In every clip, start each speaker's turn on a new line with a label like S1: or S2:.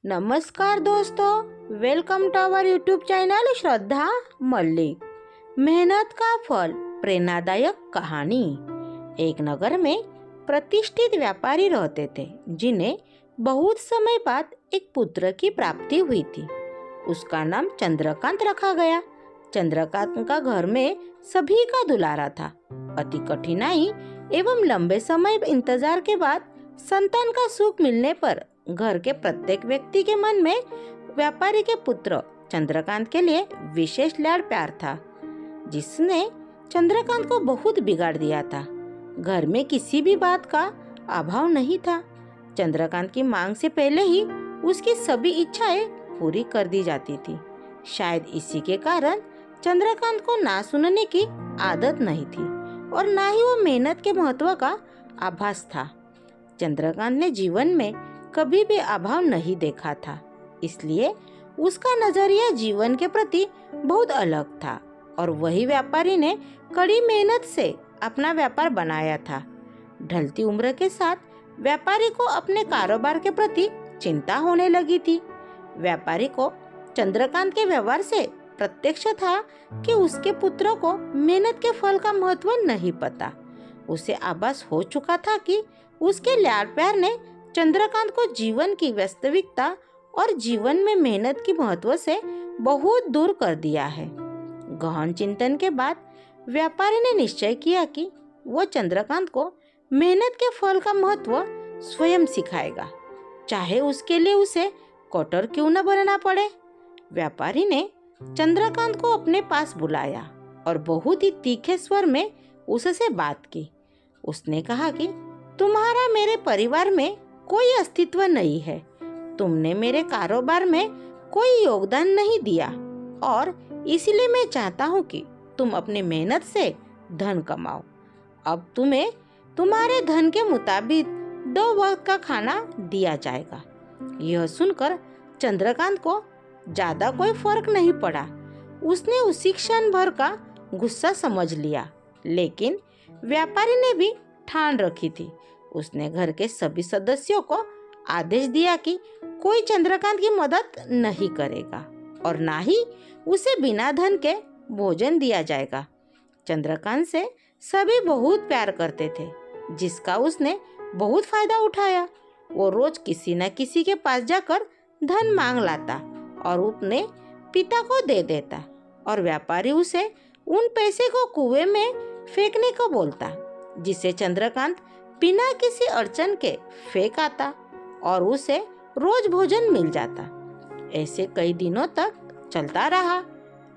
S1: नमस्कार दोस्तों, welcome to our YouTube channel Shraddha Mallik. मेहनत का फल, प्रेरणादायक कहानी। एक नगर में प्रतिष्ठित व्यापारी रहते थे जिन्हें बहुत समय बाद एक पुत्र की प्राप्ति हुई थी। उसका नाम चंद्रकांत रखा गया। चंद्रकांत का घर में सभी का दुलारा था। अति कठिनाई एवं लंबे समय इंतजार के बाद संतान का सुख मिलने पर घर के प्रत्येक व्यक्ति के मन में व्यापारी के पुत्र चंद्रकांत के लिए विशेष लाड प्यार था, जिसने चंद्रकांत को बहुत बिगाड़ दिया था। घर में किसी भी बात का अभाव नहीं था। चंद्रकांत की मांग से पहले ही उसकी सभी इच्छाएं पूरी कर दी जाती थी। शायद इसी के कारण चंद्रकांत को ना सुनने की आदत नहीं थी और ना ही वो मेहनत के महत्व का आभास था। चंद्रकांत ने जीवन में कभी भी अभाव नहीं देखा था, इसलिए उसका नजरिया जीवन के प्रति बहुत अलग था। और वही व्यापारी ने कड़ी मेहनत से अपना व्यापार बनाया था। ढलती उम्र के साथ व्यापारी को अपने कारोबार के प्रति चिंता होने लगी थी। व्यापारी को चंद्रकांत के व्यवहार से प्रत्यक्ष था कि उसके पुत्र को मेहनत के फल का महत्व नहीं पता। उसे आभास हो चुका था कि उसके लाड प्यार ने चंद्रकांत को जीवन की वास्तविकता और जीवन में मेहनत की महत्व से बहुत दूर कर दिया है। गहन चिंतन के बाद व्यापारी ने निश्चय किया कि वो चंद्रकांत को मेहनत के फल का महत्व स्वयं सिखाएगा, चाहे उसके लिए उसे कठोर क्यों न बनना पड़े। व्यापारी ने चंद्रकांत को अपने पास बुलाया और बहुत ही तीखे स्वर में उससे बात की। उसने कहा कि तुम्हारा मेरे परिवार में कोई अस्तित्व नहीं है। तुमने मेरे कारोबार में कोई योगदान नहीं दिया और इसलिए मैं चाहता हूँ कि तुम अपनी मेहनत से धन कमाओ। अब तुम्हें तुम्हारे धन के मुताबिक 2 वक्त का खाना दिया जाएगा। यह सुनकर चंद्रकांत को ज्यादा कोई फर्क नहीं पड़ा। उसने उसी क्षण भर का गुस्सा समझ लिया, लेकिन व्यापारी ने भी ठान रखी थी। उसने घर के सभी सदस्यों को आदेश दिया कि कोई चंद्रकांत की मदद नहीं करेगा और ना ही उसे बिना धन के भोजन दिया जाएगा। चंद्रकांत से सभी बहुत प्यार करते थे, जिसका उसने बहुत फायदा उठाया। वो रोज किसी न किसी के पास जाकर धन मांग लाता और अपने पिता को दे देता और व्यापारी उसे उन पैसे को कुएं में फेंकने को बोलता, जिसे चंद्रकांत बिना किसी अड़चन के फेंक आता और उसे रोज भोजन मिल जाता। ऐसे कई दिनों तक चलता रहा,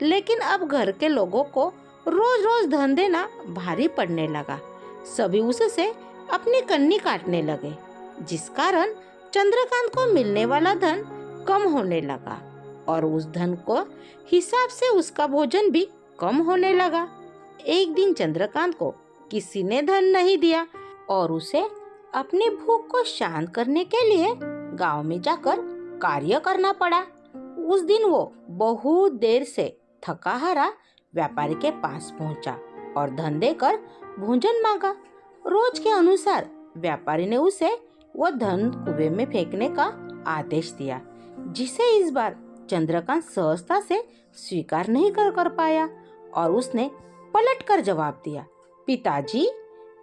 S1: लेकिन अब घर के लोगों को रोज रोज धन देना भारी पड़ने लगा। सभी उससे अपनी कन्नी काटने लगे, जिस कारण चंद्रकांत को मिलने वाला धन कम होने लगा और उस धन को हिसाब से उसका भोजन भी कम होने लगा। एक दिन चंद्रकांत को किसी ने धन नहीं दिया और उसे अपनी भूख को शांत करने के लिए गांव में जाकर कार्य करना पड़ा। उस दिन वो बहुत देर से थका हारा व्यापारी के पास पहुंचा और धन देकर भोजन मांगा। रोज के अनुसार व्यापारी ने उसे वो धन कुएं में फेंकने का आदेश दिया, जिसे इस बार चंद्रकांत सहजता से स्वीकार नहीं कर पाया और उसने पलटकर जवाब दिया, पिताजी,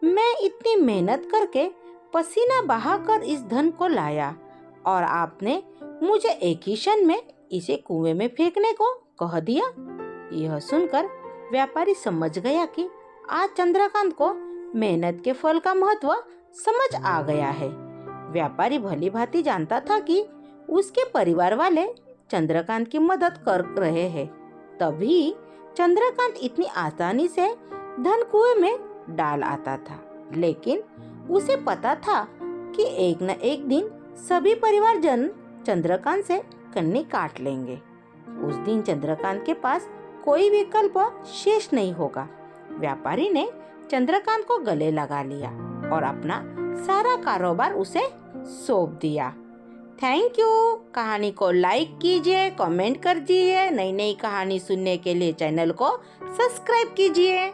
S1: मैं इतनी मेहनत करके पसीना बहाकर इस धन को लाया और आपने मुझे एक ही क्षण में इसे कुएं में फेंकने को कह दिया। यह सुनकर व्यापारी समझ गया कि आज चंद्रकांत को मेहनत के फल का महत्व समझ आ गया है। व्यापारी भली भांति जानता था कि उसके परिवार वाले चंद्रकांत की मदद कर रहे हैं, तभी चंद्रकांत इतनी आसानी से धन कुएं में डाल आता था। लेकिन उसे पता था कि एक न एक दिन सभी परिवारजन चंद्रकांत से कन्नी काट लेंगे। उस दिन चंद्रकांत के पास कोई विकल्प शेष नहीं होगा। व्यापारी ने चंद्रकांत को गले लगा लिया और अपना सारा कारोबार उसे सौंप दिया। Thank you. कहानी को लाइक कीजिए, कमेंट कर दीजिए। नई नई कहानी सुनने के लिए चैनल को सब्सक्राइब कीजिए।